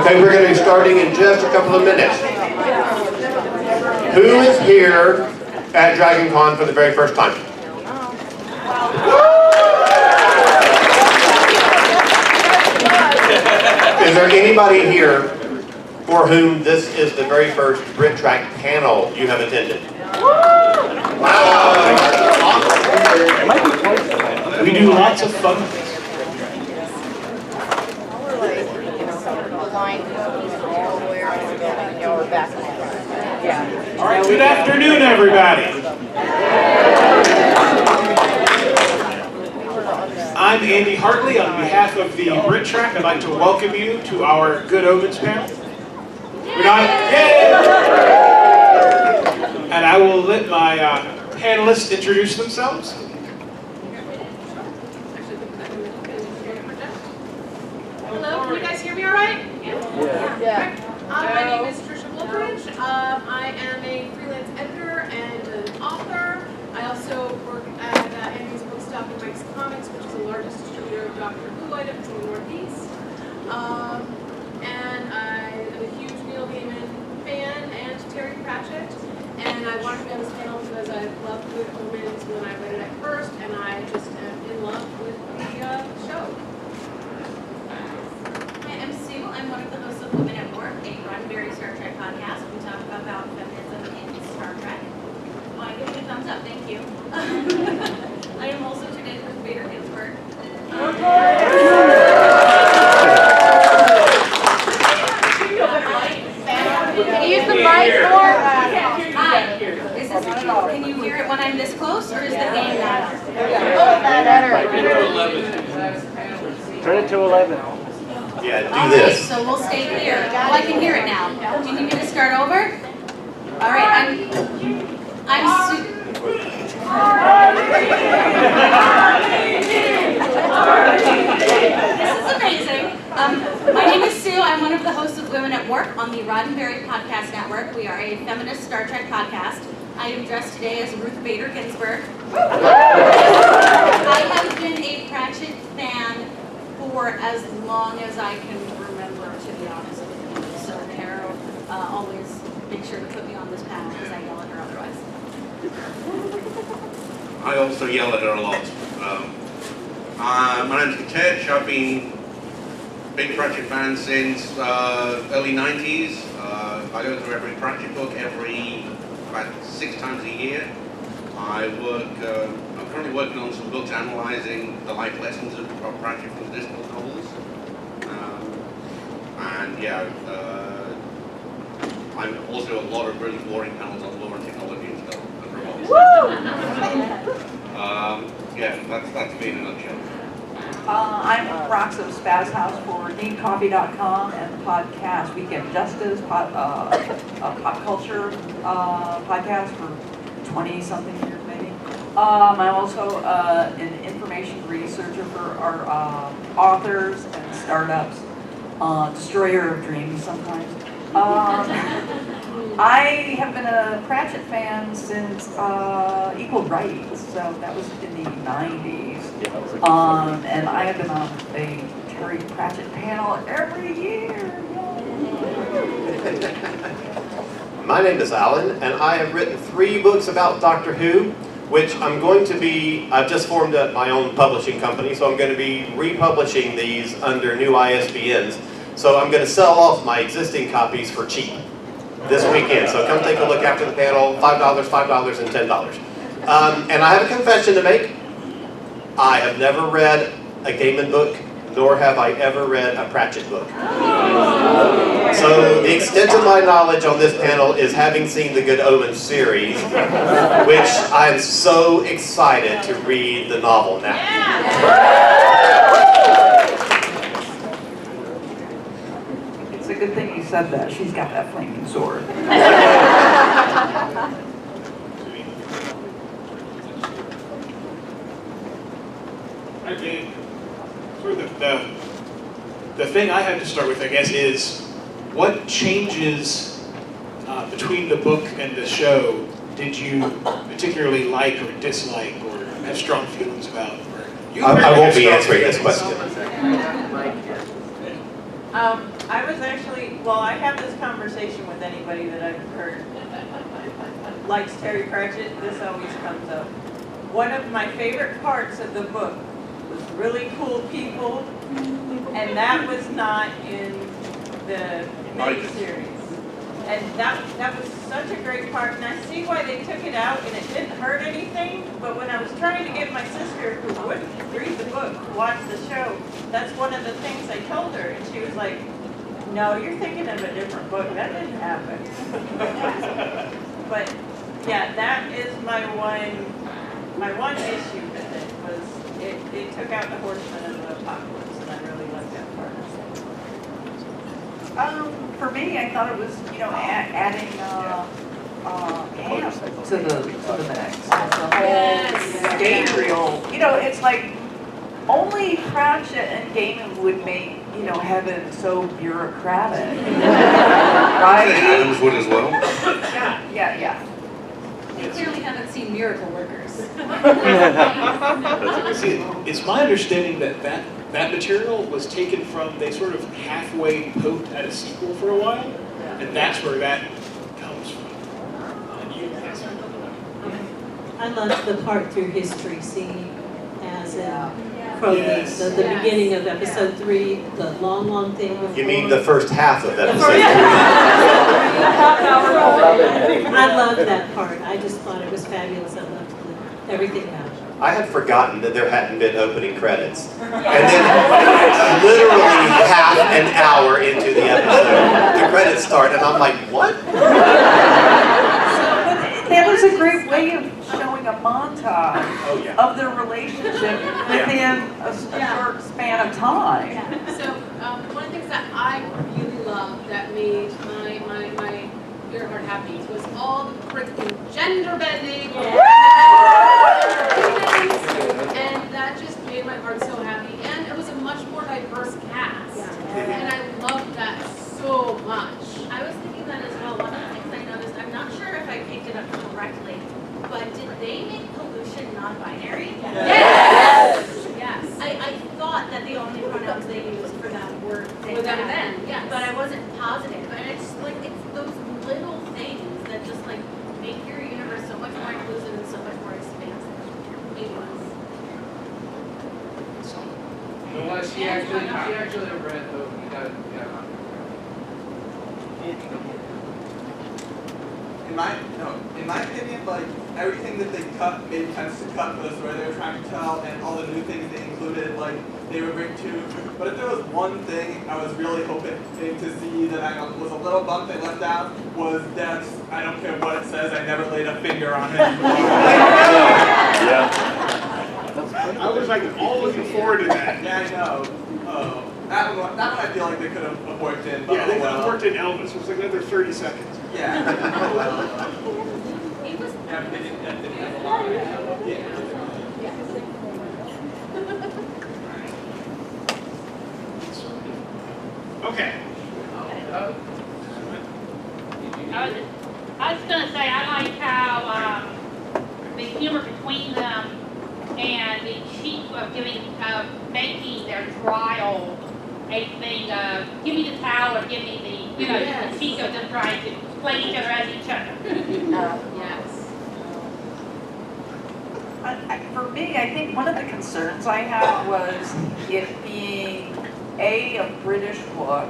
Okay, we're going to be starting in just a couple of minutes. Who is here at Dragon Con for the very first time? Is there anybody here for whom this is the very first Brittrack panel you have attended? Wow! We do lots of fun things. All right, good afternoon, everybody. I'm Andy Hartley. On behalf of the Brittrack, I'd like to welcome you to our Good Omens panel. Yay! And I will let my panelists introduce themselves. Hello, can you guys hear me all right? Yeah. My name is Trisha J. I am a freelance editor and an author. I also work at Andy's Bookstop and Mike's Comics, which is the largest distributor of Doctor Who items in the Northeast. And I am a huge Neil Gaiman fan and Terry Pratchett. And I wanted to be on this panel because I loved Good Omens when I read it at first, and I just am in love with the show. I'm Sue. I'm one of the hosts of Women at Work, a Roddenberry Star Trek podcast. We talk about feminism in Star Trek. Well, I give you a thumbs up. Thank you. I am also today's Ruth Bader Ginsburg. Can you use the mic more? Hi. Can you hear it when I'm this close, or is the gain louder? Turn it to 11. Yeah, do All this. right, so we'll stay here. Oh, I can hear it now. Do you need me to start over? All right, I'm Sue. This is amazing. My name is Sue. I'm one of the hosts of Women at Work on the Roddenberry Podcast Network. We are a feminist Star Trek podcast. I am dressed today as Ruth Bader Ginsburg. I have been a Pratchett fan for as long as I can remember, to be honest with you. So Tara always makes sure to put me on this panel because I yell at her otherwise. I also yell at her a lot. My name's Tetch. I've been a big Pratchett fan since early 90s. I go through every Pratchett book about 6 times a year. I'm currently working on some books analysing the life lessons of Pratchett from the Discworld novels. I'm also a lot of really boring panels on law and technology and stuff. That's me in a nutshell. I'm Rox of Spazhouse for NeedCoffee.com and the podcast Weekend Justice, pop culture podcast for 20-something years maybe. I'm also an information researcher for our authors and startups, destroyer of dreams sometimes. I have been a Pratchett fan since Equal Rights, so that was in the 90s. And I have been on a Terry Pratchett panel every year. My name is Alan, and I have written 3 books about Doctor Who, which I've just formed my own publishing company, so I'm going to be republishing these under new ISBNs. So I'm going to sell off my existing copies for cheap this weekend. So come take a look after the panel, $5, $5, and $10. And I have a confession to make. I have never read a Gaiman book, nor have I ever read a Pratchett book. So the extent of my knowledge on this panel is having seen the Good Omens series, which I'm so excited to read the novel now. It's a good thing you said that. She's got that flaming sword. I mean, sort of the thing I have to start with, I guess, is what changes between the book and the show did you particularly like or dislike or have strong feelings about? I won't be answering this question. I was actually, well, I have this conversation with anybody that I've heard likes Terry Pratchett. This always comes up. One of my favorite parts of the book was really cool people, and that was not in the miniseries. And that was such a great part, and I see why they took it out, and it didn't hurt anything. But when I was trying to get my sister, who wouldn't read the book, to watch the show, that's one of the things I told her, and she was like, "No, you're thinking of a different book. That didn't happen." But yeah, that is my one issue with it was it took out the Horsemen of the Apocalypse, and I really liked that part. For me, I thought it was, adding Ham to the mix. The whole Gabriel, it's like only Pratchett and Gaiman would make, heaven so bureaucratic. Right? Adams would as well. Yeah. You clearly haven't seen Miracle Workers. See, it's my understanding that material was taken from, they sort of halfway poked at a sequel for a while, and that's where that comes from. I loved the part through history, seeing as from Yes. the beginning of episode 3, the long thing before. You mean the first half of episode 3? I loved that part. I just thought it was fabulous. I loved everything about it. I had forgotten that there hadn't been opening credits. And then literally half an hour into the episode, the credits start, and I'm like, what? That was a great way of showing a montage of their relationship within a short span of time. So one of the things that I really loved that made my your heart happy was all the freaking gender bending. And that just made my heart so happy. And it was a much more diverse cast. And I loved that so much. I was thinking that as well. One of the things I noticed, I'm not sure if I picked it up correctly, but did they make pollution non-binary? Yes! Yes. I thought that the only pronouns they used for them were they, them, them, yes. but I wasn't positive. And it's like, it's those little things that just like make your universe so much more inclusive and so much more expansive. It was. Well, she actually read the, In my opinion, like everything that they cut made sense to cut for the story they were trying to tell, and all the new things they included, like they were great too. But if there was one thing I was really hoping to see that I was a little bummed they left out, was Death's "I don't care what it says, I never laid a finger on it." I was like all looking forward to that. Yeah, I know. That one I feel like they could have worked in. But Yeah, they could have worked in Elvis. It was like another 30 seconds. Yeah. It was. Okay. I was going to say, I like how the humor between them and the cheat of making their trial a thing of, give me the towel or give me the, the cheat of them trying to play each other as each other. Yes. For me, I think one of the concerns I had was it being a British book,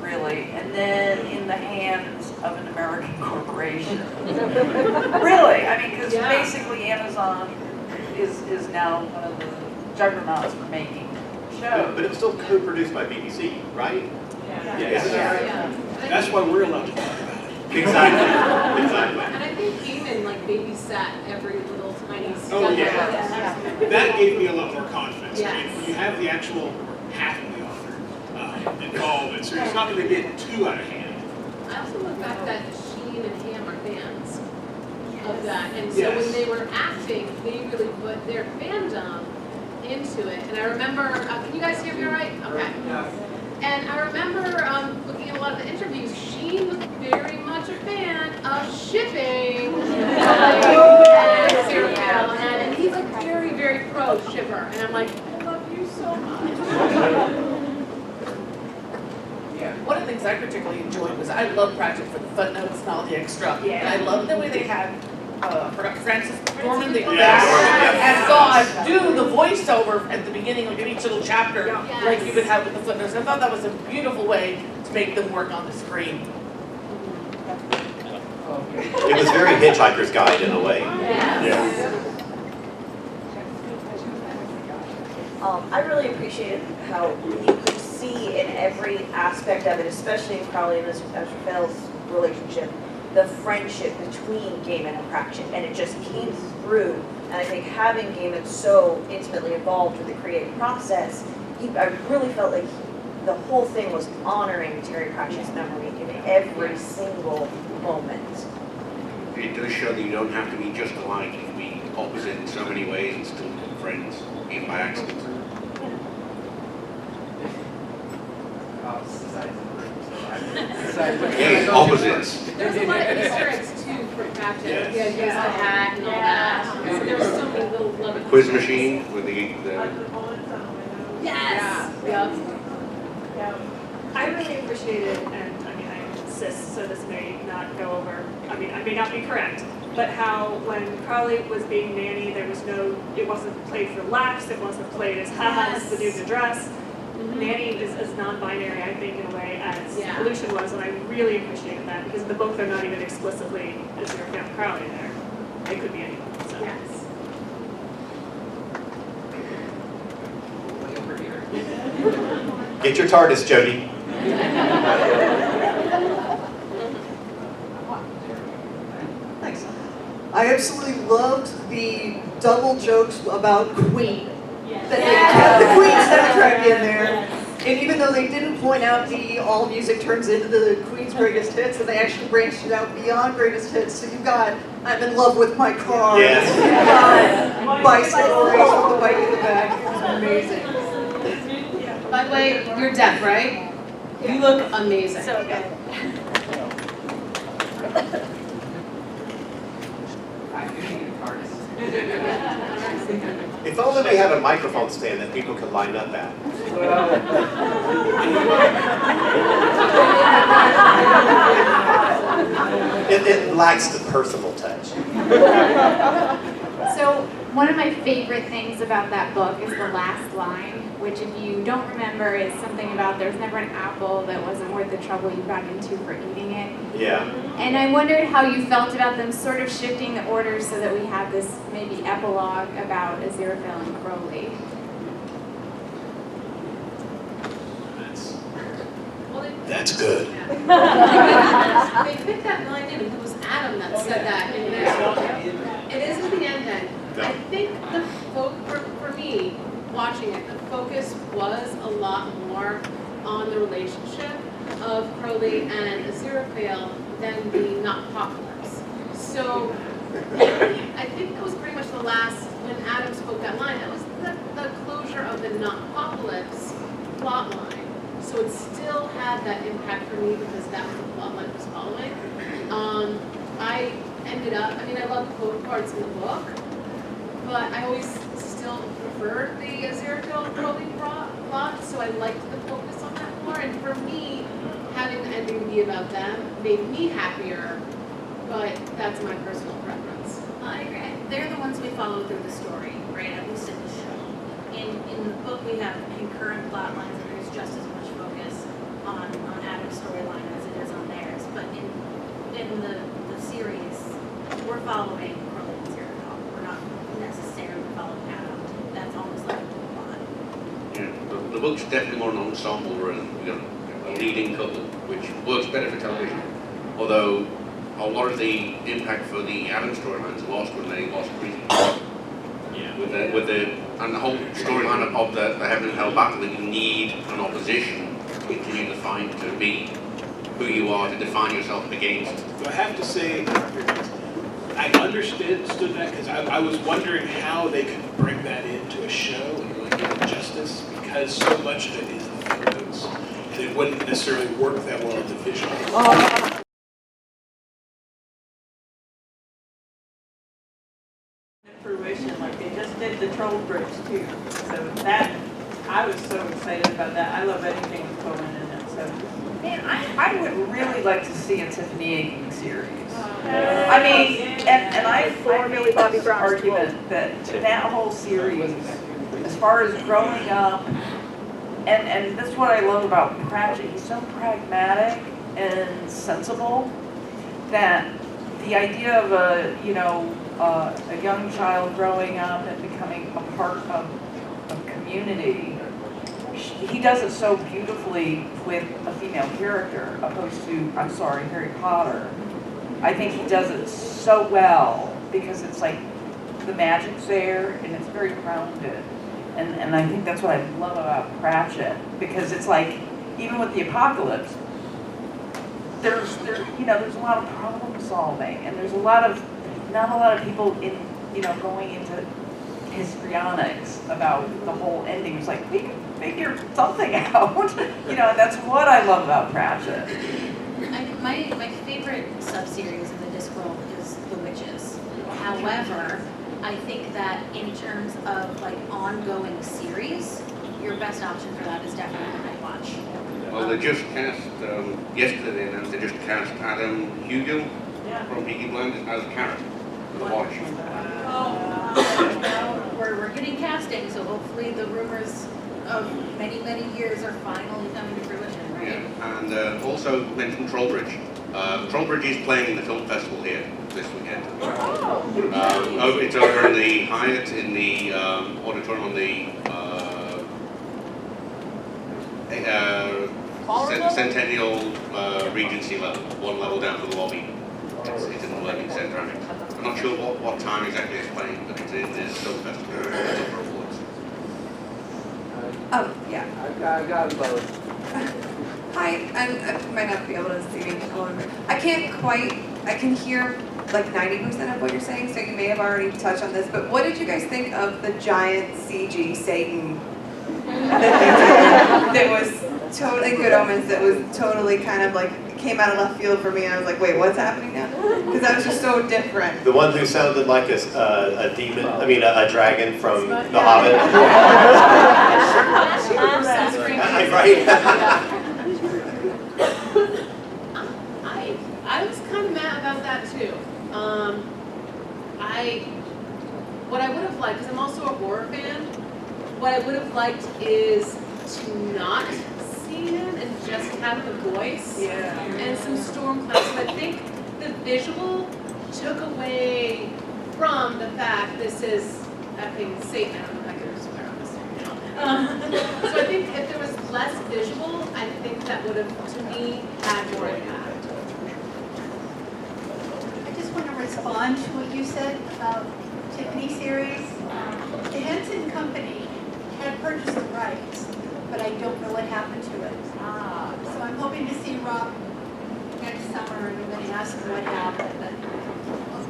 really, and then in the hands of an American corporation. Really, I mean, because basically Amazon is now one of the juggernauts for making shows. But it was still co-produced by BBC, right? Yeah. That's why we're allowed to talk about it. Exactly. And I think Gaiman babysat every little tiny step. Oh, yeah. That gave me a lot more confidence. Yes. I mean, when you have the actual half of the author involved, it's not going to get too out of hand. I also look back that Sheen and Ham are fans of that. And so when they were acting, they really put their fandom into it. And I remember, can you guys hear me all right? Okay. Yes. And I remember looking at a lot of the interviews, Sheen was very much a fan of shipping and Sarah Paul, and he's like very, very pro shipper. And I'm like, I love you so much. What I love Pratchett for the footnotes and all the extra. And I love the way they had, I forgot Francis Dorman, the and God do the voiceover at the beginning, like in each little chapter, like you would have with the footnotes. I thought that was a beautiful way to make them work on the screen. It was very Hitchhiker's Guide in a way. I really appreciated how you could see in every aspect of it, especially in Crowley and Azrael's relationship, the friendship between Gaiman and Pratchett, and it just came through. And I think having Gaiman so intimately involved with the creative process, I really felt like the whole thing was honoring Terry Pratchett's memory in every single moment. It does show that you don't have to be just alike. You can be opposite in so many ways and still be friends, even by accident. Yeah, opposites. There's a lot of Easter eggs too for Pratchett. He had used the hat and all that. So there's so many little love. Quiz machine with the Yes. Yeah. I really appreciated, and I mean, I insist, so this may not go over, I mean, I may not be correct, but how when Crowley was being Nanny, there was no, it wasn't played for laughs, it wasn't played as haha, this is the dude's address. Nanny is as non-binary, I think, in a way, as Lucian was, and I really appreciated that, because in the book they're not even explicitly, as you're found Crowley there. It could be anyone, so. Yes. Get your TARDIS, Jody. Thanks. I absolutely loved the double jokes about Queen. That they kept the Queen soundtrack in there. And even though they didn't point out the all music turns into the Queen's greatest hits, and they actually branched it out beyond greatest hits. So you got I'm in love with my car. Yes. You got bicycle race with the bike in the back. It was amazing. By the way, you're deaf, right? You look amazing. So good. If only we had a microphone stand that people could line up at. It lacks the personal touch. So one of my favorite things about that book is the last line, which if you don't remember is something about there's never an apple that wasn't worth the trouble you got into for eating it. Yeah. And I wondered how you felt about them sort of shifting the order so that we have this maybe epilogue about Aziraphale and Crowley. That's good. They fit that line in, it was Adam that said that in there. It is at the end then. I think the for me, watching it, the focus was a lot more on the relationship of Crowley and Aziraphale than the not-apocalypse. So I think that was pretty much the last, when Adam spoke that line, that was the closure of the not-apocalypse plot line. So it still had that impact for me because that was the plot line I was following. I ended up, I mean, I love both parts in the book, but I always still preferred the Aziraphale Crowley plot, so I liked the focus on that more. And for me, having the ending be about them made me happier, but that's my personal preference. I agree. They're the ones we follow through the story, right? At least in the show. In the book, we have concurrent plot lines, and there's just as much focus on Adam's storyline as it is on theirs. But in the series, we're following Crowley and Aziraphale. We're not necessarily following Adam. That's almost like a dual plot. Yeah, the book's definitely more an ensemble run. We got a leading couple, which works better for television. Although a lot of the impact for the Adam storylines lost when they lost Breathing. Yeah. With the and the whole storyline of the heaven and hell battle, that you need an opposition to continue to find, to be who you are, to define yourself against. I have to say, I understood that because I was wondering how they could bring that into a show and really give it justice, because so much of it is the footnotes, and it wouldn't necessarily work that well in the visual. Fruition, like they just did the Troll Bridge too. So that, I was so excited about that. I love anything with Cohen in it, so Man, I would really like to see a Tiffany Aching series. I mean, and I made this argument that whole series, as far as growing up, and that's what I love about Pratchett, he's so pragmatic and sensible that the idea of a young child growing up and becoming a part of a community, he does it so beautifully with a female character opposed to, I'm sorry, Harry Potter. I think he does it so well because it's like the magic's there and it's very grounded. And I think that's what I love about Pratchett, because it's like, even with the Apocalypse, there's a lot of problem solving, and there's not a lot of people going into histrionics about the whole ending. It's like, we can figure something out. That's what I love about Pratchett. My favorite sub-series in the Discworld is The Witches. However, I think that in terms of like ongoing series, your best option for that is definitely Night Watch. Well, they just cast, yesterday they announced they just cast Adam Hugel from Peaky Blinders as Carrot for The Watch. We're getting casting, so hopefully the rumors of many, many years are finally coming to fruition, right? Yeah, and also mentioned Trollbridge. Trollbridge is playing in the film festival here this weekend. It's over in the Hyatt in the auditorium on the Centennial Regency level, one level down to the lobby. It's in the Learning Centre. I'm not sure what time exactly it's playing, but it's in this film festival. It's up for awards. Yeah. I got both. Hi, I might not be able to see me. I can hear like 90% of what you're saying, so you may have already touched on this, but what did you guys think of the giant CG Satan that was totally Good Omens, that was totally kind of like, came out of left field for me, and I was like, wait, what's happening now? Because that was just so different. The one who sounded like a demon, a dragon from The Hobbit. Right? I was kind of mad about that too. What I would have liked, because I'm also a horror fan, what I would have liked is to not see him and just have the voice and some storm clouds. So I think the visual took away from the fact this is effing Satan. I don't know if I could swear on this, So I think if there was less visual, I think that would have, to me, had more impact. I just want to respond to what you said about Tiffany series. The Henson Company had purchased the rights, but I don't know what happened to it. So I'm hoping to see Rob next summer, and I'm going to ask him what happened. But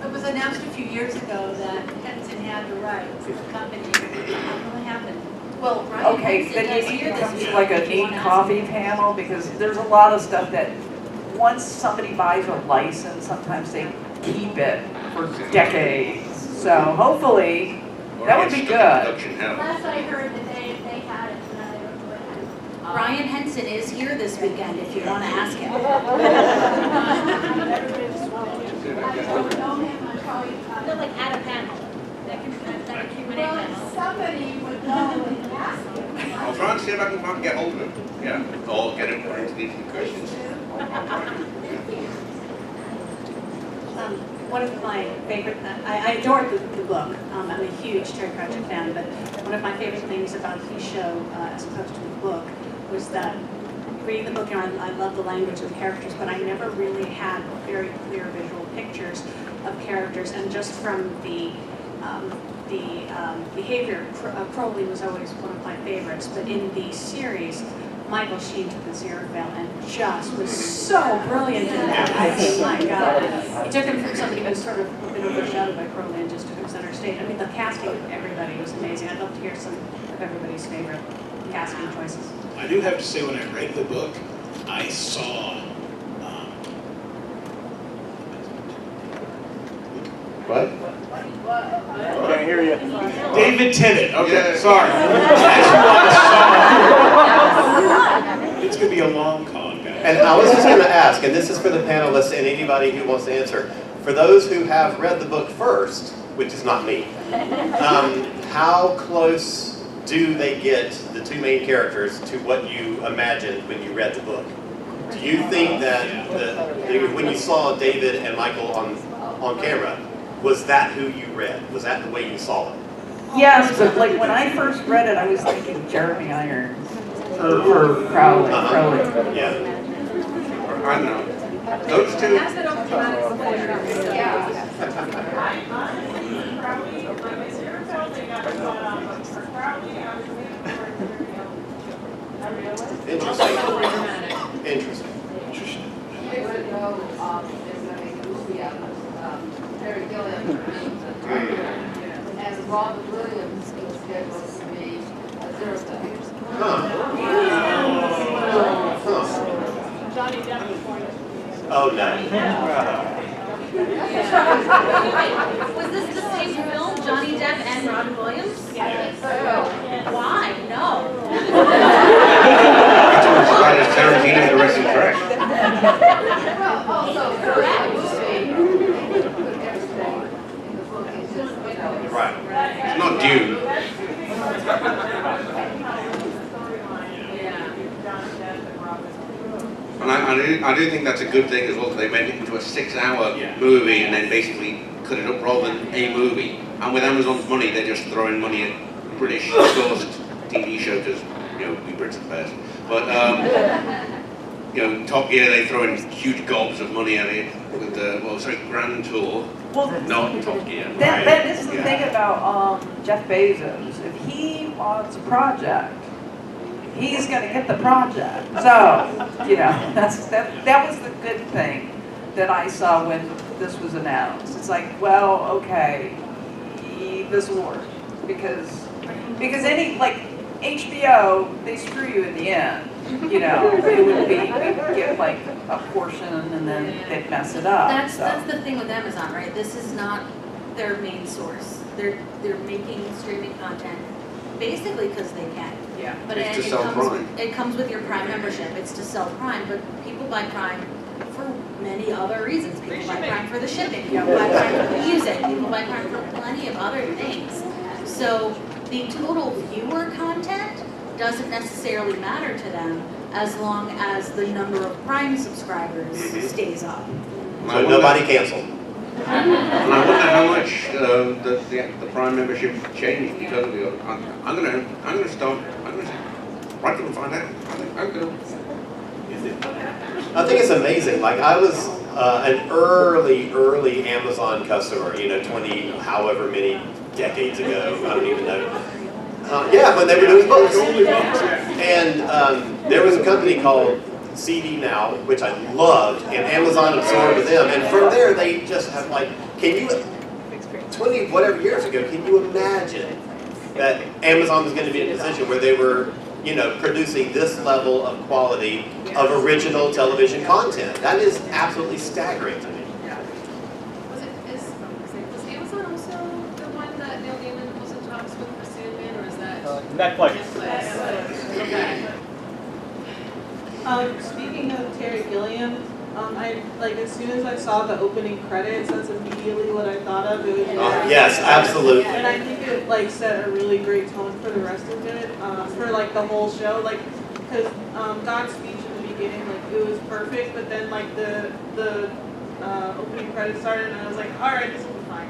it was announced a few years ago that Henson had the rights, the company. I don't know what happened. Well, okay, then you need to come to like a neat coffee panel, because there's a lot of stuff that once somebody buys a license, sometimes they keep it for decades. So hopefully, that would be good. Last I heard that they had it, and I don't know what happened. Brian Henson is here this weekend if you want to ask him. I don't know him, I probably. They're like at a panel. That can Q&A Well, panel. somebody would know and ask him. I'll try and see if I can get hold of him. Yeah, or get him to these questions. One of my favorite, I adore the book. I'm a huge Terry Pratchett fan, but one of my favorite things about his show, as opposed to the book, was that reading the book, I love the language of the characters, but I never really had very clear visual pictures of characters, and just from the behavior, Crowley was always one of my favorites, but in the series, Michael Sheen took the Aziraphale and just was so brilliant in that. I mean, my God. He took him from somebody who was sort of a bit overshadowed by Crowley and just took him center stage. I mean, the casting of everybody was amazing. I'd love to hear some of everybody's favorite casting choices. I do have to say, when I read the book, I saw What? Can't hear you. David Tennant. Okay, sorry. That's who I saw. It's gonna be a long con, guys. And I was just going to ask, and this is for the panelists and anybody who wants to answer, for those who have read the book first, which is not me, how close do they get, the two main characters, to what you imagined when you read the book? Do you think that when you saw David and Michael on camera, was that who you read? Was that the way you saw it? Yes, but like when I first read it, I was thinking Jeremy Irons for Crowley. Yeah. I don't know. Those two. Interesting. Interesting. Terry Gilliam, and Robert Williams was scheduled to be Aziraphale. Johnny Depp was born. Oh, no. Was this the same film, Johnny Depp and Robin Williams? Yes. Why? No. That is Tarantino the rest of the track. Also, correct. Right. It's not Dune. And I do think that's a good thing as well, that they made it into a 6-hour movie and then basically cut it up rather than a movie. And with Amazon's money, they're just throwing money at British sourced TV shows because, we Brits are the best. But, Top Gear, they throw in huge gobs of money at it with the, Grand Tour. Well, not Top Gear. That is the thing about Jeff Bezos. If he wants a project, he's going to get the project. So, that was the good thing that I saw when this was announced. It's like, well, okay, this will work because any HBO, they screw you in the end. It would be we'd get like a portion and then they'd mess it up. That's the thing with Amazon, right? This is not their main source. They're making streaming content basically because they can. Yeah. But it comes with your Prime membership. It's to sell Prime, but people buy Prime for many other reasons. People buy Prime for the shipping. People buy Prime for the music. People buy Prime for plenty of other things. So the total viewer content doesn't necessarily matter to them as long as the number of Prime subscribers stays up. So nobody canceled. And I wonder how much the Prime membership changed because of it. I'm gonna start. Right to find out. I'll go. I think it's amazing. Like I was an early Amazon customer. 20 however many decades ago. I don't even know. When they were doing books. And there was a company called CD Now, which I loved, and Amazon absorbed them. And from there, they just have 20 whatever years ago, can you imagine that Amazon was going to be in a position where they were, producing this level of quality of original television content? That is absolutely staggering to me. Was Amazon also the one that Neil Gaiman was in talks with for Sandman, or is that Netflix? Okay. Speaking of Terry Gilliam, as soon as I saw the opening credits, that's immediately what I thought of. It was Yes, absolutely. And I think it set a really great tone for the rest of it, for the whole show. Because God's speech in the beginning, it was perfect, but then the opening credits started, and I was like, all right, this will be fine.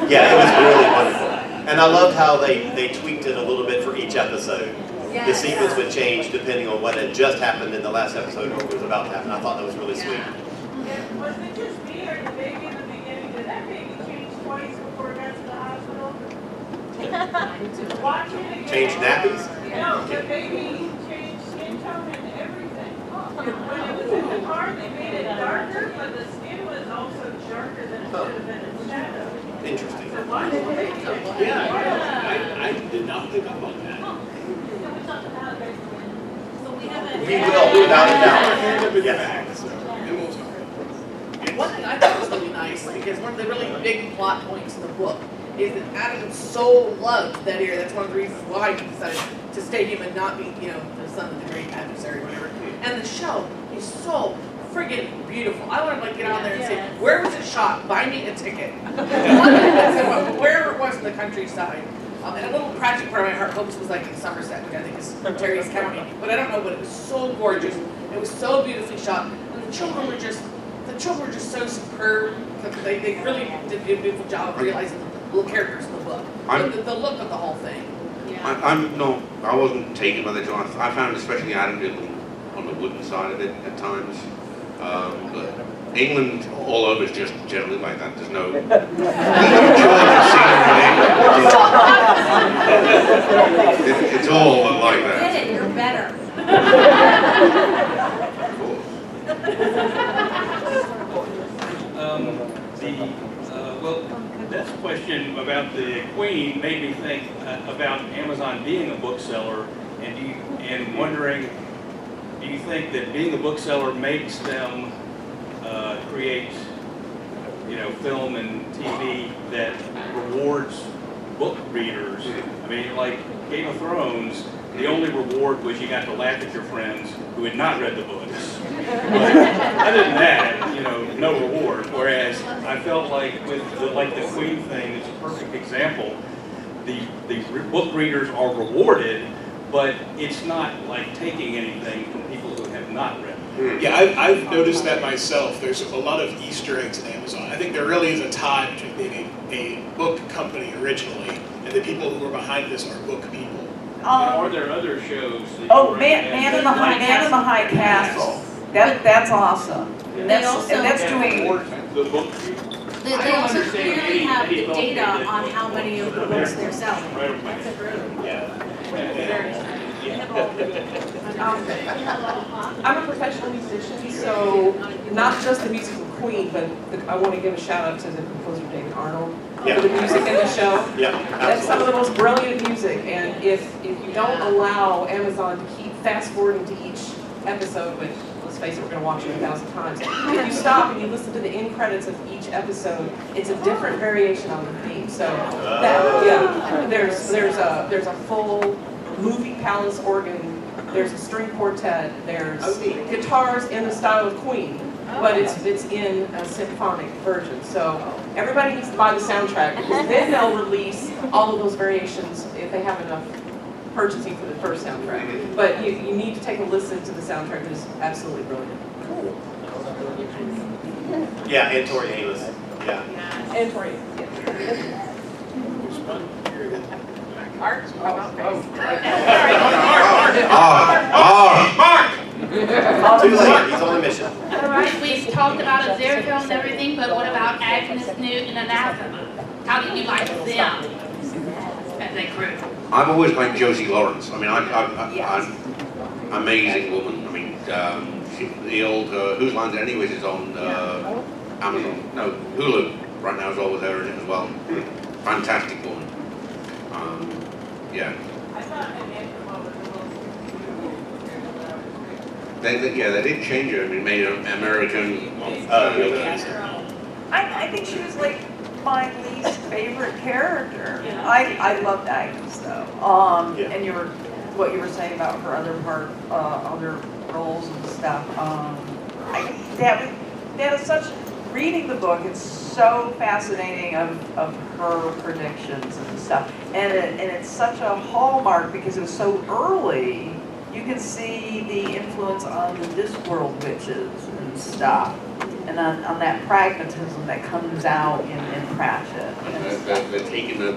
Yeah, it was really wonderful. And I loved how they tweaked it a little bit for each episode. The sequence would change depending on what had just happened in the last episode or what was about to happen. I thought that was really sweet. Was it just me or the baby in the beginning? Did that baby change twice before it got to the hospital? Watch it again. Change nappies? No, the baby changed skin tone and everything. When it was in the car, they made it darker, but the skin was also darker than it should have been in shadow. Interesting. So watch the baby. I did not pick up on that. We will, without a doubt. Yes. One thing I thought was really nice, because one of the really big plot points in the book is that Adam so loved that area. That's one of the reasons why he decided to stay him and not be, the son of the great adversary or whatever. And the show is was so friggin' beautiful. I wanted to like get on there and say, where was it shot? Buy me a ticket. Where it was in the countryside. And a little Pratchett part of my heart hopes was like in Somerset, which I think is Terry's County. But I don't know, but it was so gorgeous. It was so beautifully shot. And the children were just so superb. They really did a beautiful job of realizing the little characters in the book. The look of the whole thing. I wasn't taken by the genre. I found especially Adam Dillon on the wooden side of it at times. But England all over is just generally like that. There's no George scenery. It's all like that. Get it, you're better. This question about the Queen made me think about Amazon being a bookseller, and wondering, do you think that being a bookseller makes them create, film and TV that rewards book readers? I mean, like Game of Thrones, the only reward was you got to laugh at your friends who had not read the books. But other than that, no reward. Whereas I felt like with the Queen thing, it's a perfect example. The book readers are rewarded, but it's not like taking anything from people who have not read it. Yeah, I've noticed that myself. There's a lot of Easter eggs in Amazon. I think there really is a tie between being a book company originally and the people who are behind this are book people. Are there other shows? Man in the High Castle. That's awesome. And that's doing. The book. They also clearly have the data on how many of the books they're selling. I'm a professional musician, so not just the music of Queen, but I want to give a shout out to the composer David Arnold for the music in the show. That's some of the most brilliant music, and if you don't allow Amazon to keep fast forwarding to each episode, which let's face it, we're going to watch it 1,000 times. If you stop and you listen to the end credits of each episode, it's a different variation on the theme. So there's a full movie palace organ. There's a string quartet. There's guitars in the style of Queen, but it's in a symphonic version. So everybody needs to buy the soundtrack, because then they'll release all of those variations if they have enough purchasing for the first soundtrack. But you need to take a listen to the soundtrack. It is absolutely brilliant. Cool. Yeah, and Tori Amos. Yeah. And Tori. Art? Too late, he's on a mission. All right, we've talked about Aziraphale and everything, but what about Agnes, Newt, and Anathema? How did you like them as a group? I've always liked Josie Lawrence. I mean, I'm amazing woman. I mean, the old Whose Lines It Anyways is on Amazon. No, Hulu right now is all with her in it as well. Fantastic woman. Yeah. I thought Anathema was the most They did change her. I mean, made her American. I think she was like my least favorite character. I loved Agnes though. And what you were saying about her other roles and stuff. That is such. Reading the book, it's so fascinating of her predictions and stuff, and it's such a hallmark because it was so early. You can see the influence on the Discworld witches and stuff, and on that pragmatism that comes out in Pratchett. They're taking the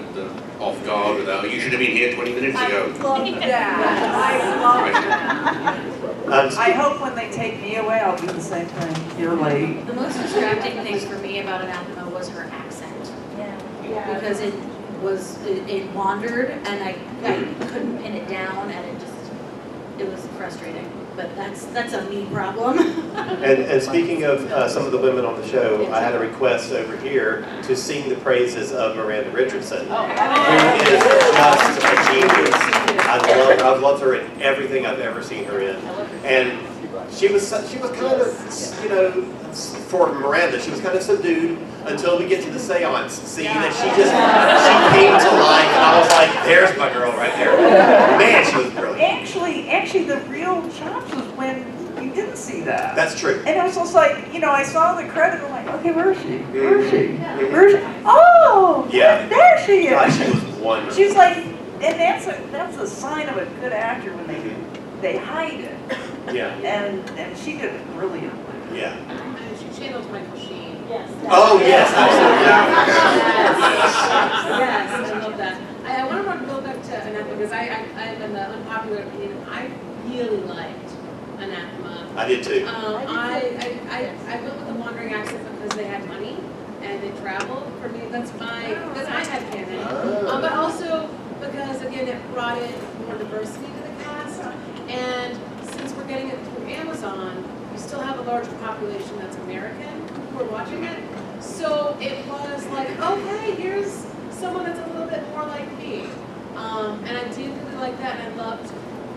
off guard without. You should have been here 20 minutes ago. I love that. I hope when they take me away, I'll do the same thing. You're late. The most distracting thing for me about Anathema was her accent. Because it wandered, and I couldn't pin it down, and it was frustrating. But that's a me problem. And speaking of some of the women on the show, I had a request over here to sing the praises of Miranda Richardson, who is just a genius. I've loved her in everything I've ever seen her in, and she was kind of, for Miranda, she was kind of subdued until we get to the seance scene, and she came to life, and I was like, there's my girl right there. Man, she was brilliant. Actually, the real chops was when you didn't see that. That's true. And it was just like, you know, I saw the credit, I'm like, okay, where is she? Where is she? Where is she? Oh, Yeah. there she is. God, she was wonderful. She's like, and that's a sign of a good actor when they hide it. Yeah. And she did it brilliantly. Yeah. And she channels Michael Sheen. Yes. Oh, yes, absolutely. Yes, I love that. I want to go back to Anathema because I'm in the unpopular opinion. I really liked Anathema. I did too. I went with the wandering accent because they had money and they traveled. For me, that's my headcanon. But also because again it brought in more diversity to the cast. And since we're getting it through Amazon, we still have a larger population that's American who are watching it. So it was like, okay, here's someone that's a little bit more like me. And I did really like that, and I loved,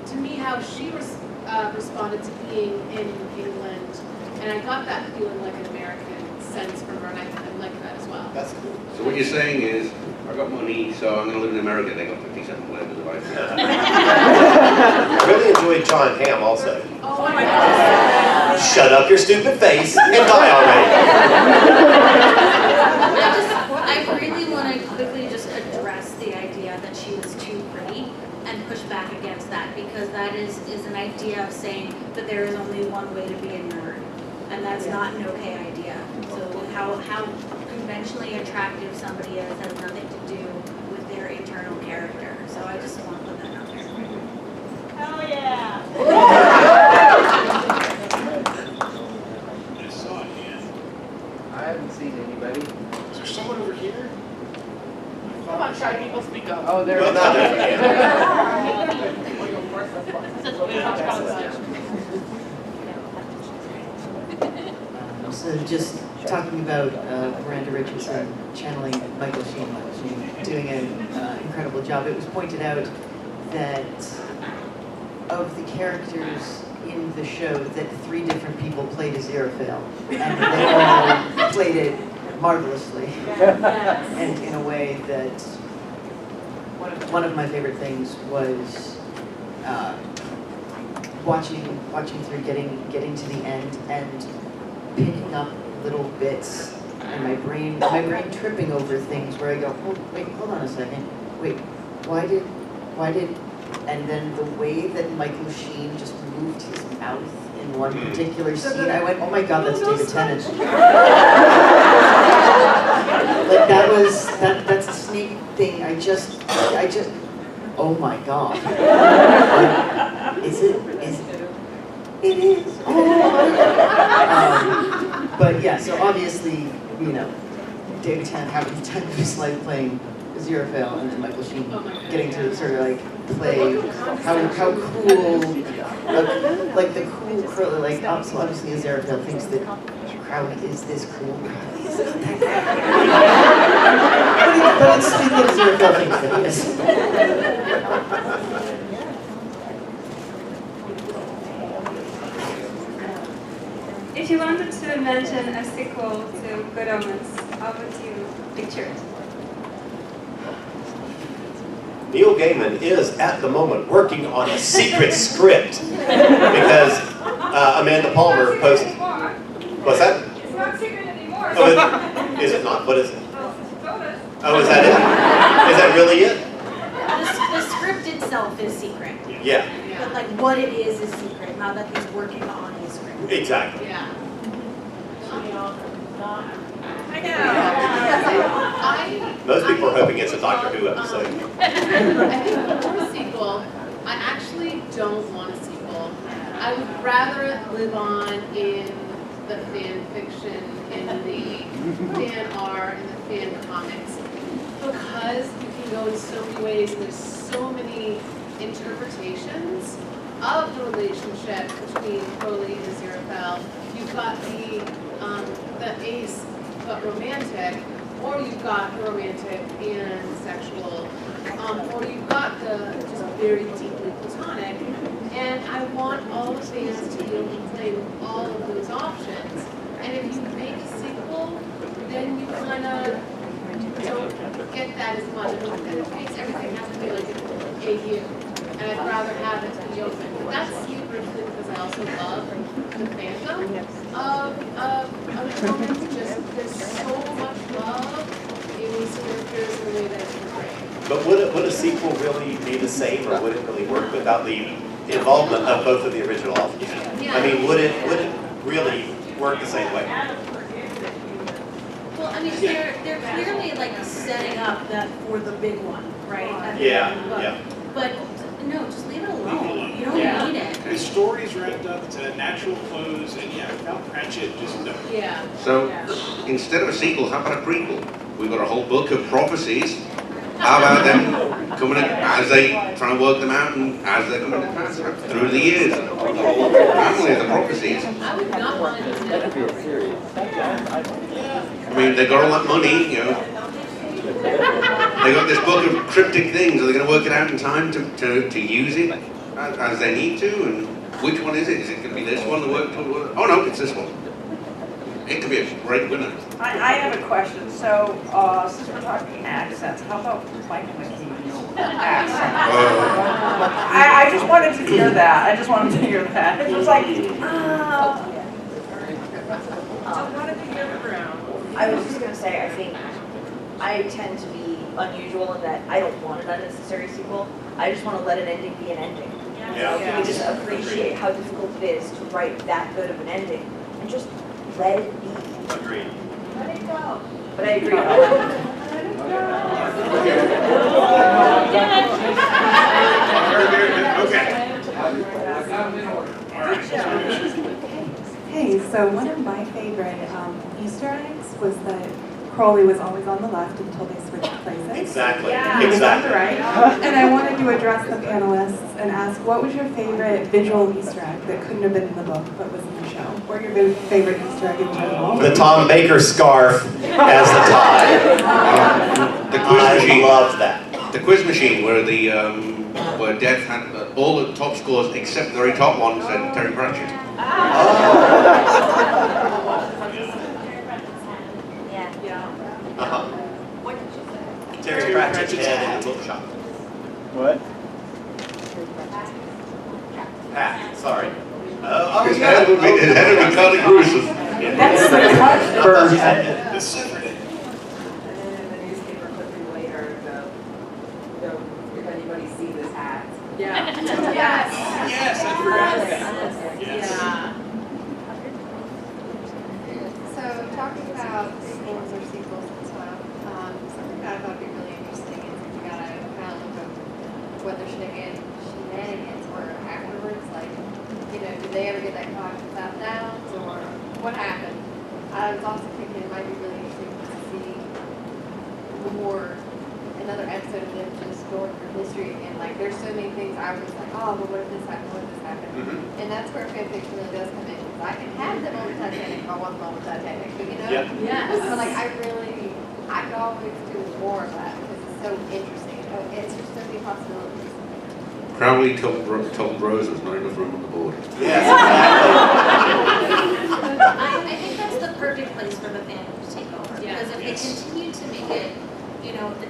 to me, how she responded to being in England. And I got that feeling like an American sense from her, and I like that as well. That's cool. So what you're saying is, I got money, so I'm going to live in America. They got 57 flavors of ice cream. I really enjoyed John Hamm also. Oh my God. Shut up your stupid face and die already. I really want to quickly just address the idea that she was too pretty and push back against that, because that is an idea of saying that there is only one way to be a nerd, and that's not an okay idea. So how conventionally attractive somebody is has nothing to do with their internal character. So I just want to put that out there. Hell yeah! I saw it, yeah. I haven't seen anybody. Is there someone over here? Come on, shy people, speak up. Oh, there Well, it is. now there So just talking about Miranda Richardson channeling Michael Sheen, doing an incredible job. It was pointed out that of the characters in the show, that 3 different people played Aziraphale, and they all played it marvelously, and in a way that one of my favorite things was watching through, getting to the end and picking up little bits, and my brain tripping over things where I go, hold on a second, wait, why did, and then the way that Michael Sheen just moved his mouth in one particular scene, I went, oh my God, that's David Tennant. Like that's a sneak thing. I just, oh my God. Is it? It is. Oh my God. But yeah, so obviously, you know, David Tennant having the time of his life playing Aziraphale, and then Michael Sheen getting to sort of like play how cool, like the cool crow, like obviously Aziraphale thinks that Crowley is this cool. But it's sweet that Aziraphale thinks that he is. If you wanted to imagine a sequel to Good Omens, how would you picture it? Neil Gaiman is, at the moment, working on a secret script because Amanda Palmer posted. What's that? It's not secret anymore. Oh, is it not? What is it? Oh, is that it? Is that really it? The script itself is secret. Yeah. But like what it is secret, now that he's working on his script. Exactly. Yeah. I know. Most people are hoping it's a Doctor Who episode. I think for a sequel, I actually don't want a sequel. I would rather live on in the fan fiction, in the fan art, in the fan comics, because you can go in so many ways and there's so many interpretations of the relationship between Crowley and Aziraphale. You've got the ace but romantic, or you've got the romantic and sexual, or you've got the just very deeply platonic. And I want all the fans to be able to play with all of those options. And if you make a sequel, then you kind of don't get that as much. And it makes everything have to be like an AU. And I'd rather have it to be open. But that's personally because I also love the fandom of Omens. Just there's so much love in these characters in a way that's great. But would a sequel really be the same, or would it really work without the involvement of both of the original authors? Yeah. I mean, would it really work the same way? Well, I mean, they're clearly like setting up that for the big one, right? At the Yeah, end of the book. yeah. But no, just leave it alone. You don't need it. The story's wrapped up to a natural close, and without Pratchett, just no. Yeah. So instead of a sequel, how about a prequel? We've got a whole book of prophecies. How about them coming in as they try and work them out and as they're coming to pass through the years? The whole family of the prophecies. I would not want to do that. I mean, they got all that money, you know. They got this book of cryptic things. Are they going to work it out in time to use it as they need to? And which one is it? Is it going to be this one? Oh no, it's this one. It could be a great winner. I have a question. So, since we're talking accents, how about Michael McKean's accent? I just wanted to hear that. I just wanted to hear that. It was like, I was just going to say, I think I tend to be unusual in that I don't want an unnecessary sequel. I just want to let an ending be an ending. You know, if you just appreciate how difficult it is to write that good of an ending and just let it be. Agreed. Let it go. But I agree. Hey, so one of my favorite Easter eggs was that Crowley was always on the left until they switched places. Exactly. He was on the right. And I wanted to address the panelists and ask, what was your favorite visual Easter egg that couldn't have been in the book but was in the show? Or your favorite Easter egg in general? The Tom Baker scarf as the tie. The quiz machine. I loved that. The quiz machine where where Death had all the top scores except the very top one said Terry Pratchett. Terry Pratchett's head in the bookshop. What? Pat, sorry. His head would be kind of gruesome. That's the First. If anybody see this hat. Yeah. Yes, I forgot that. Yes. So talking about sequels or sequels and stuff, something that I thought would be really interesting is if you gotta kind of look up whether shenanigans were afterwards, like, did they ever get that caught without downs or what happened? I was also thinking it might be really interesting to see more, another episode of them just going through history and like there's so many things I was like, oh, but what if this happened, what if this happened? And that's where fanfiction really does come in. Because I can have them on the Titanic if I want them on the Titanic, but Yes. but like I could always do more of that because it's so interesting. It's just so many possibilities. Crowley told Rose there was not enough room on the board. Yes, I think that's the perfect place for the fandom to take over. Because if they continue to make it,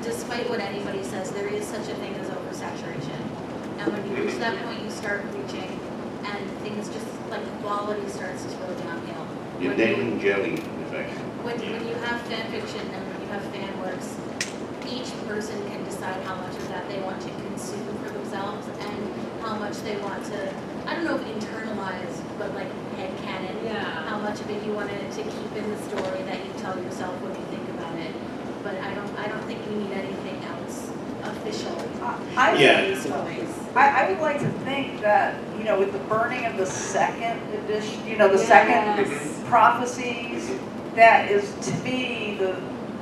despite what anybody says, there is such a thing as oversaturation. And when you reach that point, you start reaching, and things just, like, the quality starts to go downhill. You're naming jelly, in effect. When you have fan fiction and when you have fan works, each person can decide how much of that they want to consume for themselves and how much they want to, I don't know if internalize, but like headcanon. Yeah. How much of it you wanted to keep in the story that you tell yourself when you think about it. But I don't think we need anything else officially. I would like to think that, with the burning of the second edition, the second prophecies, that is to be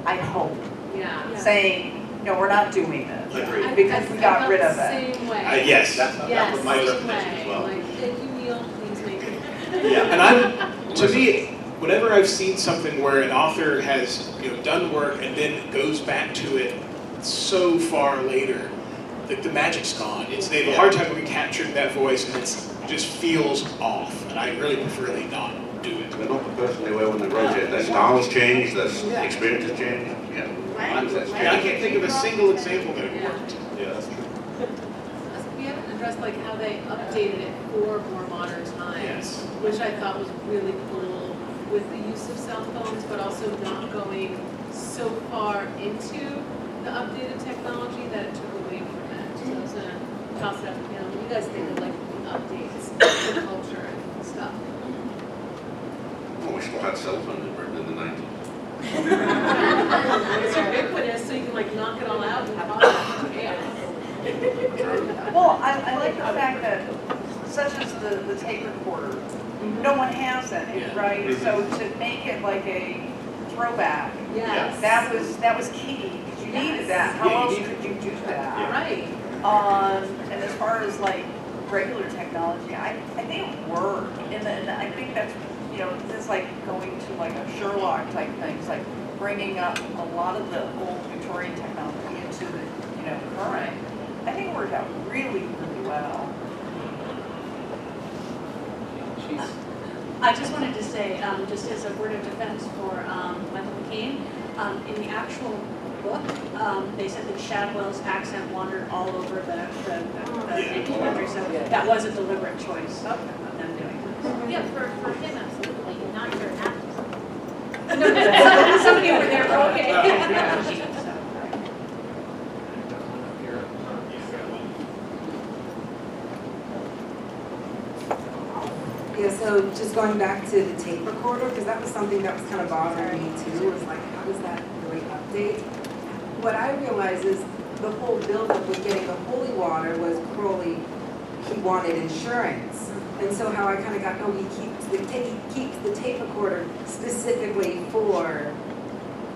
I hope, saying, we're not doing this. Agreed. Because we got rid of it. Same way. Yes, that was my same interpretation as way. well. Like, thank you, Neil, please make it. And to me, whenever I've seen something where an author has done work and then goes back to it so far later, the magic's gone. They have a hard time recapturing that voice, and it just feels off. And I really prefer they not do it. They're not the person they were when they wrote it. Their styles changed, their experiences changed. Mindsets changed. I can't think of a single example that it worked. Yeah, that's true. We haven't address like how they updated it for more modern times, Yes. which I thought was really cool with the use of cell phones, but also not going so far into the updated technology that it took away from it. So I was gonna toss it up to you. What do you guys think of like the updates, the culture and stuff? Oh, we still had cell phones in the 90s. It's ubiquitous, so you can like knock it all out and have all that chaos. Well, I like the fact that, such as the tape recorder, no one has any, right? So to make it like a throwback, Yes. that was key, because you needed that. How else could you do that? Right. And as far as like regular technology, I think it worked, and I think that's, you know, it's like going to like a Sherlock type thing. It's like bringing up a lot of the old Victorian technology into the, you know, current. I think it worked out really, really well. I just wanted to say, just as a word of defense for Michael McCain, in the actual book, they said that Shadwell's accent wandered all over the country, so that was a deliberate choice of them doing that. Yeah, for him, absolutely, not your actor. No, somebody over there, okay. Yeah, so just going back to the tape recorder, because that was something that was kind of bothering me too, was like, how does that really update? What I realized is the whole buildup with getting the holy water was Crowley, he wanted insurance. And so how I kind of got, oh, he keeps the tape recorder specifically for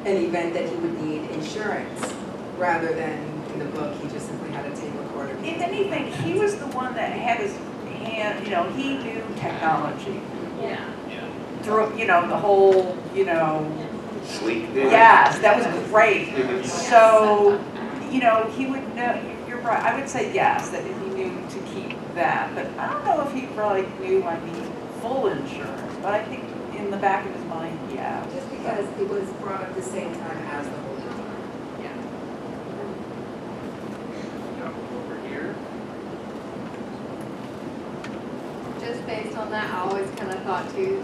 an event that he would need insurance, rather than in the book, he just simply had a tape recorder. If anything, he was the one that had his hand, you know, he knew technology. Yeah. Through, you know, the whole, you know. Sleek. Yes, that was great. So, you know, he would know, you're right, I would say yes, that he knew to keep that. But I don't know if he probably knew I need full insurance, but I think in the back of his mind, yeah. Just because it was brought up the same time as the holy water. Yeah. Over here. Just based on that, I always kind of thought too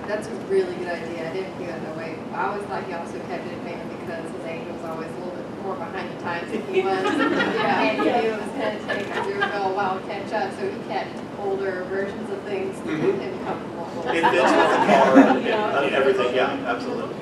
that's a really good idea. I didn't feel it no way. I always thought he also kept it maybe because his angel was always a little bit more behind the times than he was. And he knew it was going to take a while to catch up, so he kept older versions of things to keep him comfortable. It fits with the car and everything, yeah, absolutely.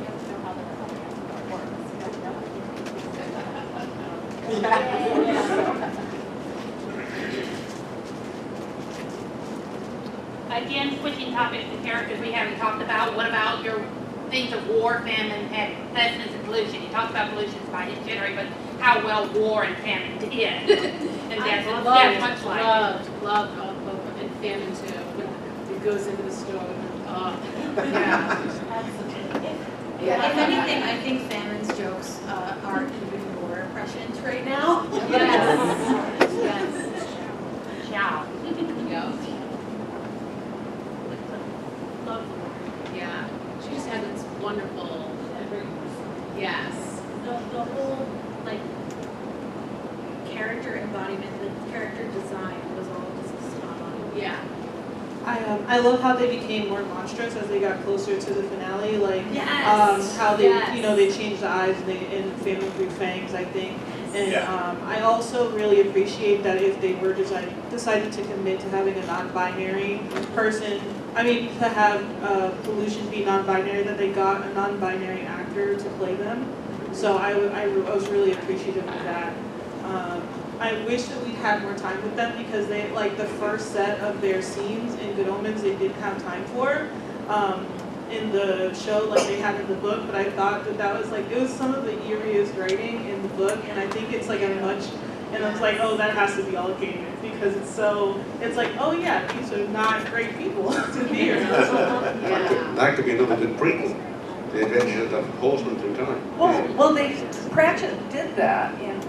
Again, switching topics to characters we haven't talked about. What about your things of war, famine, and pestilence and pollution? You talked about pollution by his generation, but how well war and famine did. And that's much like loved both, and famine too. When it goes into the stove. Yeah, if anything, I think Famine's jokes are even more prescient right now. Yes. Yes. Ciao. Yeah. Love the woman. Yeah. She just had this wonderful. Yes. The whole, like, character embodiment, the character design was all just spot on. Yeah. I love how they became more monstrous as they got closer to the finale. Like, yes. How they, you know, they changed the eyes and Famine grew fangs, I think. And I also really appreciate that if they were decided to commit to having a non-binary person, I mean, to have pollution be non-binary, that they got a non-binary actor to play them. So I was really appreciative of that. I wish that we'd had more time with them because they, like, the first set of their scenes in Good Omens, they didn't have time for. In the show, like they had in the book, but I thought that was like, it was some of the eeriest writing in the book, and I think it's like and I was like, oh, that has to be all Gaiman, because it's like, oh yeah, these are not great people to be here. That could be another good prequel, The Adventures of Horsemen Through Time. Well, Pratchett did that in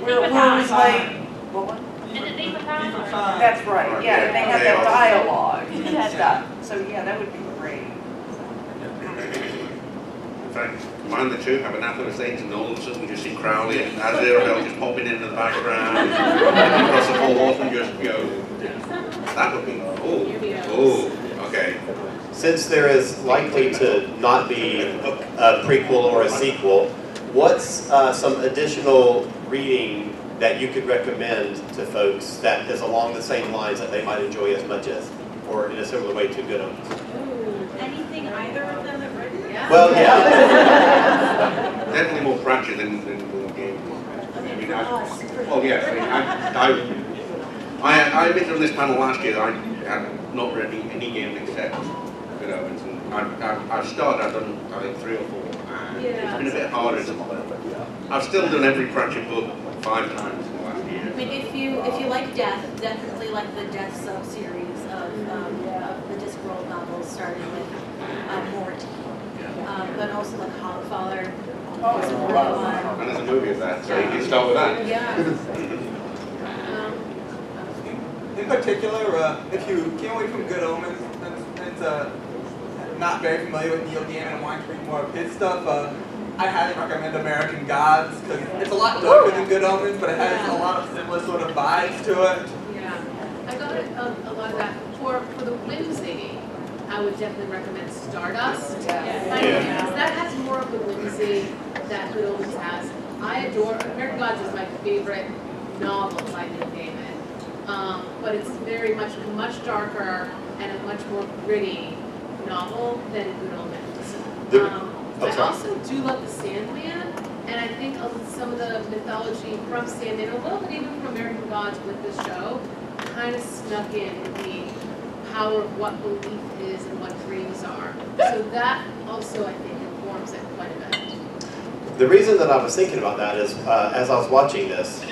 where it was like, what? That's right, yeah, they had that dialogue, had that, so yeah, that would be great. In fact, combine the two, have anathema things, and all of a sudden you just see Crowley and Aziraphale just popping into the background, and across the full horse and just, that would be, okay. Since there is likely to not be a prequel or a sequel, what's some additional reading that you could recommend to folks that is along the same lines that they might enjoy as much as, or in a similar way to Good Omens? Anything either of them have written? Yeah. Well, yeah. Definitely more Pratchett than Neil Gaiman. I admitted on this panel last year that I had not read any game except Good Omens, and I've started, I've done I think 3 or 4, and it's been a bit harder to. I've still done every Pratchett book 5 times in the last year. I mean, if you like Death, definitely like the Death sub-series of the Discworld novels, starting with Mort, but also like Hogfather. And there's a movie of that, so you can start with that. Yeah. In particular, if you came away from Good Omens and not very familiar with Neil Gaiman and wanting to read more of his stuff, I highly recommend American Gods, because it's a lot darker than Good Omens, but it has a lot of similar sort of vibes to it. Yeah, I got a lot of that. For the whimsy, I would definitely recommend Stardust. Because that has more of the whimsy that Good Omens has. I adore, American Gods is my favorite novel by Neil Gaiman. But it's very much darker and a much more gritty novel than Good Omens. I also do love The Sandman, and I think some of the mythology from Sandman, a little bit even from American Gods with this show, kind of snuck in the power of what belief is and what dreams are. So that also, I think, informs it quite a bit. The reason that I was thinking about that is, as I was watching this,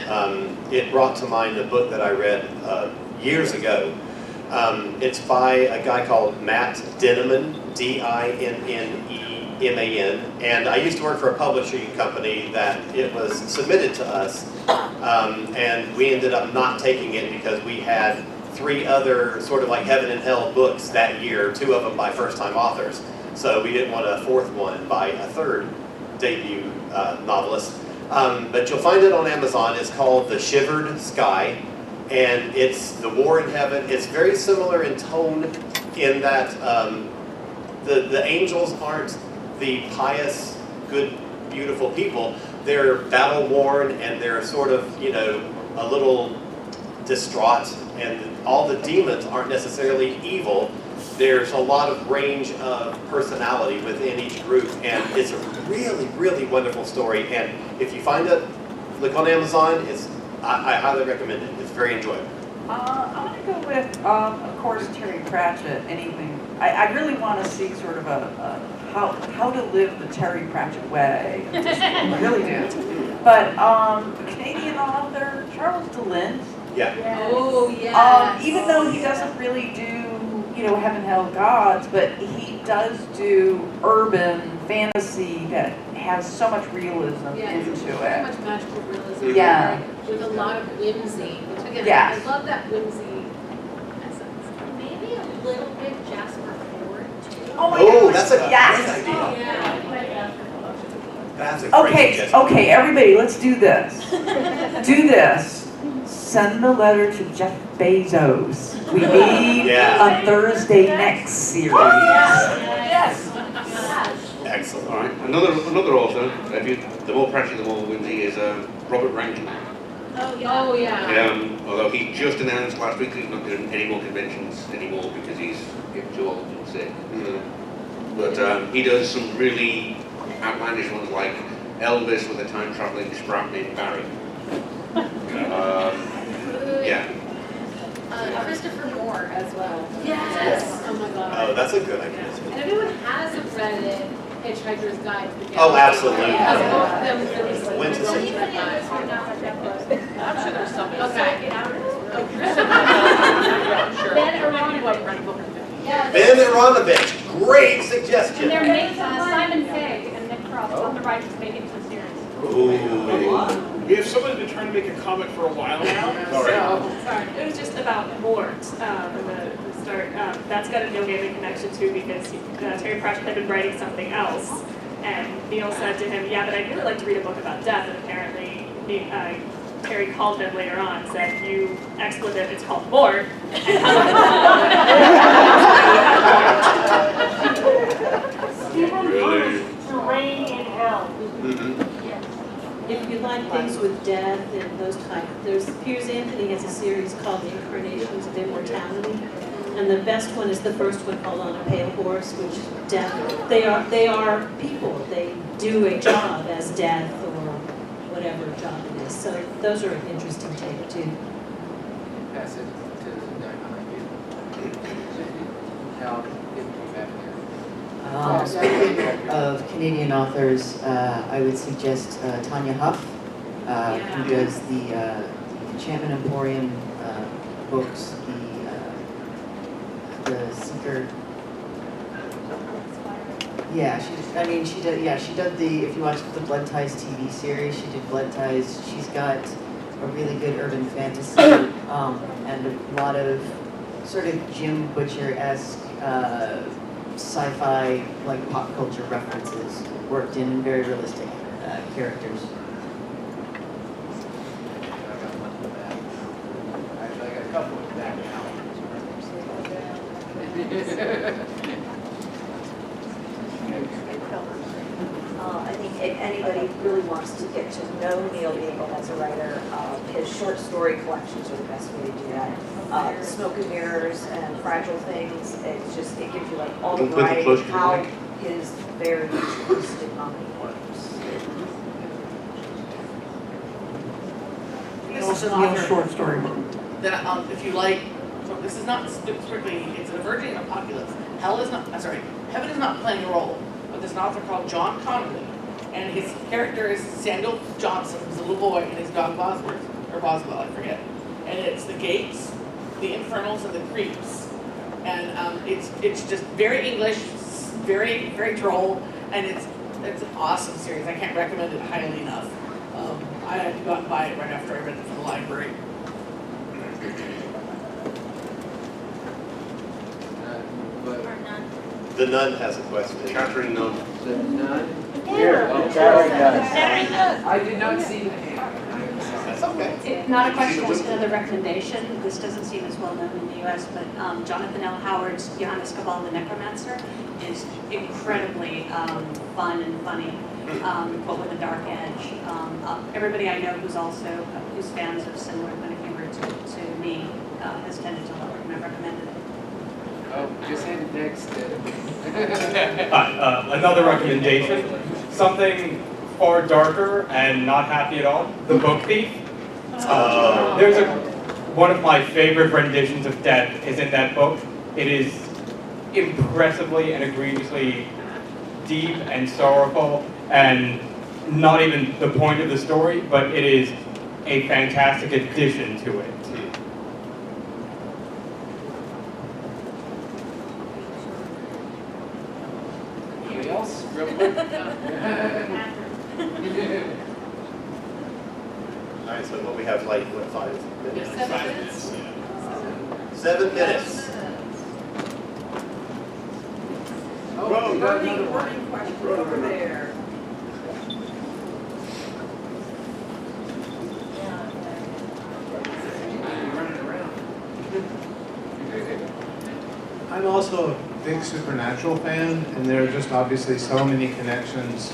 it brought to mind a book that I read years ago. It's by a guy called Matt Dinneman, D-I-N-N-E-M-A-N, and I used to work for a publishing company that it was submitted to us, and we ended up not taking it because we had 3 other sort of like heaven and hell books that year, 2 of them by first-time authors. So we didn't want a 4th one by a 3rd debut novelist. But you'll find it on Amazon. It's called The Shivered Sky, and it's the war in heaven. It's very similar in tone in that the angels aren't the pious, good, beautiful people. They're battle-worn, and they're sort of, a little distraught, and all the demons aren't necessarily evil. There's a lot of range of personality within each group, and it's a really, really wonderful story. And if you find it, look on Amazon. I highly recommend it. It's very enjoyable. I'm going to go with, of course, Terry Pratchett. Anything. I really want to see sort of a how to live the Terry Pratchett way. I really do. But Canadian author Charles DeLint. Yeah. Oh yeah. Even though he doesn't really do heaven, hell, gods, but he does do urban fantasy that has so much realism into So it. much magical realism. Yeah. With a lot of whimsy. Which again, Yes. I love that whimsy essence. Maybe a little bit Jasper Ford, too. Oh my Oh, gosh. that's a Yes. great idea. Yeah. That's a great suggestion. Okay, everybody, let's do this. Do this. Send a letter to Jeff Bezos. We need a Thursday Next series. Yes. Excellent. All right, another author. The more Pratchett, the more whimsy is Robert Rankin. Oh yeah. Although he just announced last week that he's not doing any more conventions anymore because he's getting too old and sick. But he does some really outlandish ones like Elvis with a time-traveling scrap named Barry. Christopher Moore as well. Yes. Oh my god. Oh, that's a good idea. And if anyone hasn't read it, Hitchhiker's Guide to the Galaxy. Oh, absolutely. Because both of them really Went to see Even the others are not that close. I'm sure there's something. Okay. Ben Aronovich. Ben Aronovich, great suggestion. And they're making Simon Pegg and Nick Frost on the rights to make it into a series. Ooh. We have someone who's been trying to make a comic for a while now. Sorry, it was just about Mort in the start. That's got a Neil Gaiman connection too because Terry Pratchett had been writing something else, And Neil said to him, yeah, but I'd really like to read a book about death. And apparently, Terry called him later on and said, you expletive, it's called Mort. Terrain in hell. If you like things with death and those type, Piers Anthony has a series called The Incarnations of Immortality. And the best one is the first one called On a Pale Horse, which death, they are people. They do a job as death or whatever job it is. So those are an interesting take too. Pass it to the guy behind you. Now, give me back there. Speaking of Canadian authors, I would suggest Tanya Huff, who does the Enchantment Emporium books, the Seeker. Yeah, she did the, if you watch the Blood Ties TV series, she did Blood Ties. She's got a really good urban fantasy and a lot of sort of Jim Butcher-esque sci-fi, like pop culture references worked in very realistic characters. I got a couple of that now. I think if anybody really wants to get to know Neil Gaiman as a writer, his short story collections are the best way to do that. Smoke and Mirrors and Fragile Things, it gives you like all the variety of how his very twisted mind works. This is a short story book. That if you like, so this is not strictly, it's an emerging apocalypse. Heaven is not playing a role. But there's an author called John Connolly, and his character is Samuel Johnson, who's a little boy, and his dog Bosworth, or Boswell, I forget. And it's the gates, the infernals, and the creeps. And it's just very English, very, very droll, and it's an awesome series. I can't recommend it highly enough. I had to go out and buy it right after I read it from the library. The Nun has a question. Catherine Nunn. The Nun? Here, I did not see the hand. That's okay. It's not a question, it's another recommendation. This doesn't seem as well known in the US, but Jonathan L. Howard's Johannes Cabal the Necromancer is incredibly fun and funny, but with a dark edge. Everybody I know who's fans of similar kind of humor to me has tended to love it, and I've recommended it. Oh, just hand it next. Another recommendation, something far darker and not happy at all, The Book Thief. There's one of my favorite renditions of death is in that book. It is impressively and egregiously deep and sorrowful and not even the point of the story, but it is a fantastic addition to it. Anybody else? Real quick? All right, so what we have like, what, 5 minutes? 7 minutes? 7 minutes. Oh, we got another one. Question over there. I'm also a big Supernatural fan, and there are just obviously so many connections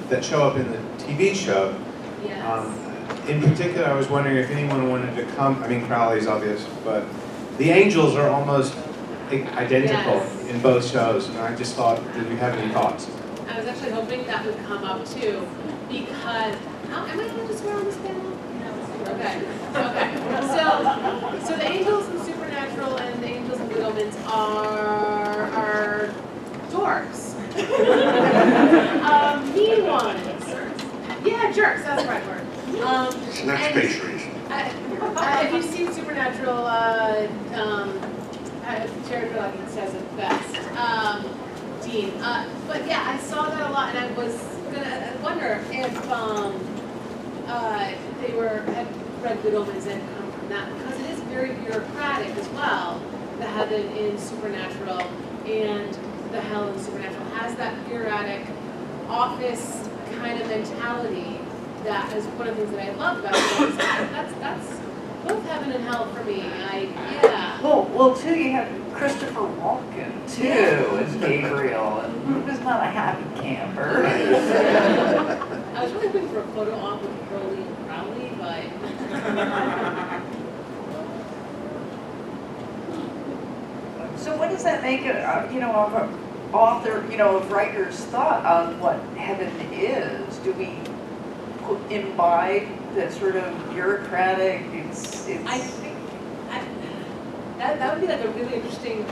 that show up in the TV show. Yes. In particular, I was wondering if anyone wanted to come, I mean Crowley's obvious, but the angels are almost identical in both shows, and I just thought, did you have any thoughts? I was actually hoping that would come up too, because, am I allowed to swear on this panel? Okay. So the angels in Supernatural and the angels in Good Omens are dorks. Mean ones. Yeah, jerks, that's the right word. Snack pastries. If you've seen Supernatural, Terry Pratchett says it best. Dean. But yeah, I saw that a lot, and I was gonna wonder if they had read Good Omens and come from that, because it is very bureaucratic as well. The heaven in Supernatural and the hell in Supernatural has that bureaucratic office kind of mentality that is one of the things that I love about it. That's both heaven and hell for me. Yeah. Well, too, you have Christopher Walken, too, as Gabriel, and he was not a happy camper. I was really hoping for a photo op with Crowley and Crowley, but. So what does that make of an author, of writer's thought on what heaven is? Do we imbibe that sort of bureaucratic, I think that would be like a really interesting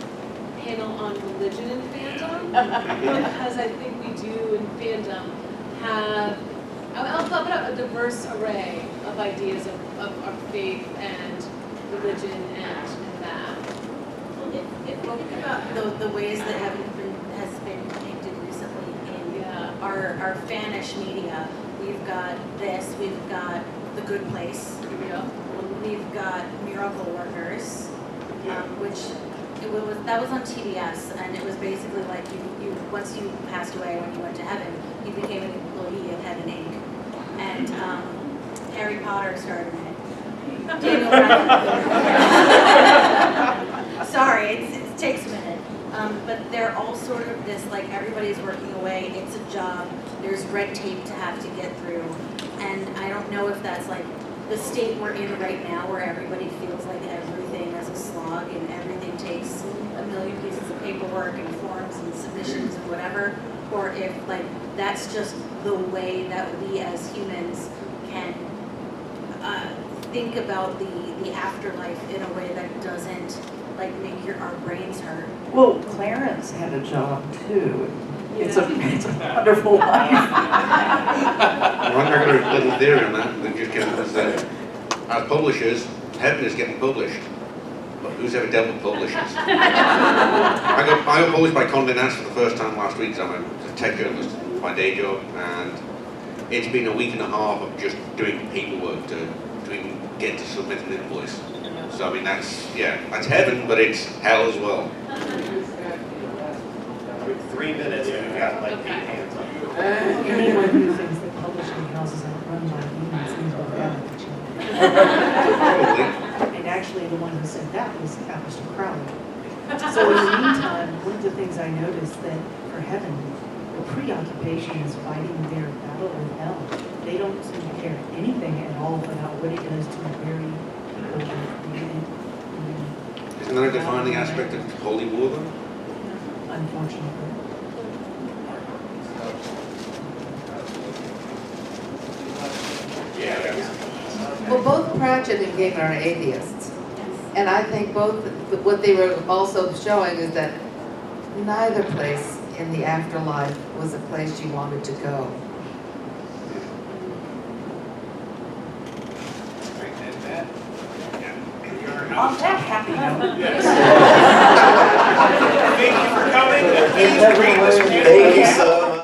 panel on religion and fandom, because I think we do in fandom have, I'll talk about a diverse array of ideas of our faith and religion and that. If we think about the ways that heaven has been depicted recently in our fanish media, we've got this, we've got The Good Place, we've got Miracle Workers, that was on TBS, and it was basically like you once you passed away, when you went to heaven, you became an employee of Heaven Inc. And Harry Potter starred in it. Daniel Radcliffe. Sorry, it takes a minute. But they're all sort of this, like, everybody's working away, it's a job, there's red tape to have to get through. And I don't know if that's like the state we're in right now, where everybody feels like everything is a slog and everything takes a million pieces of paperwork and forms and submissions and whatever, or if like that's just the way that we as humans can think about the afterlife in a way that doesn't like make our brains hurt. Well, Clarence had a job too. It's a wonderful life. Well, I got a little theory on that. That just came as publishers, heaven is getting published. But who's ever dealt with publishers? I got published by Condé Nast for the first time last week, because I'm a tech journalist by day job, and it's been a week and a half of just doing paperwork to even get to submit an invoice. So I mean that's heaven, but it's hell as well. 3 minutes, we've got like 8 hands up. Anyone who thinks that publishing houses are run by demons needs to go down the chain. And actually, the one who said that was Alistair Crowley. So in the meantime, one of the things I noticed that for heaven, the preoccupation is fighting their battle with hell. They don't seem to care anything at all about what it does to the very people that are created. Isn't that a defining aspect of holy war then? Unfortunately. Well, both Pratchett and Gaiman are atheists. And I think what they were also showing is that neither place in the afterlife was a place you wanted to go. On that happy note. Thank you for coming. Please read this beautiful Thank you so much.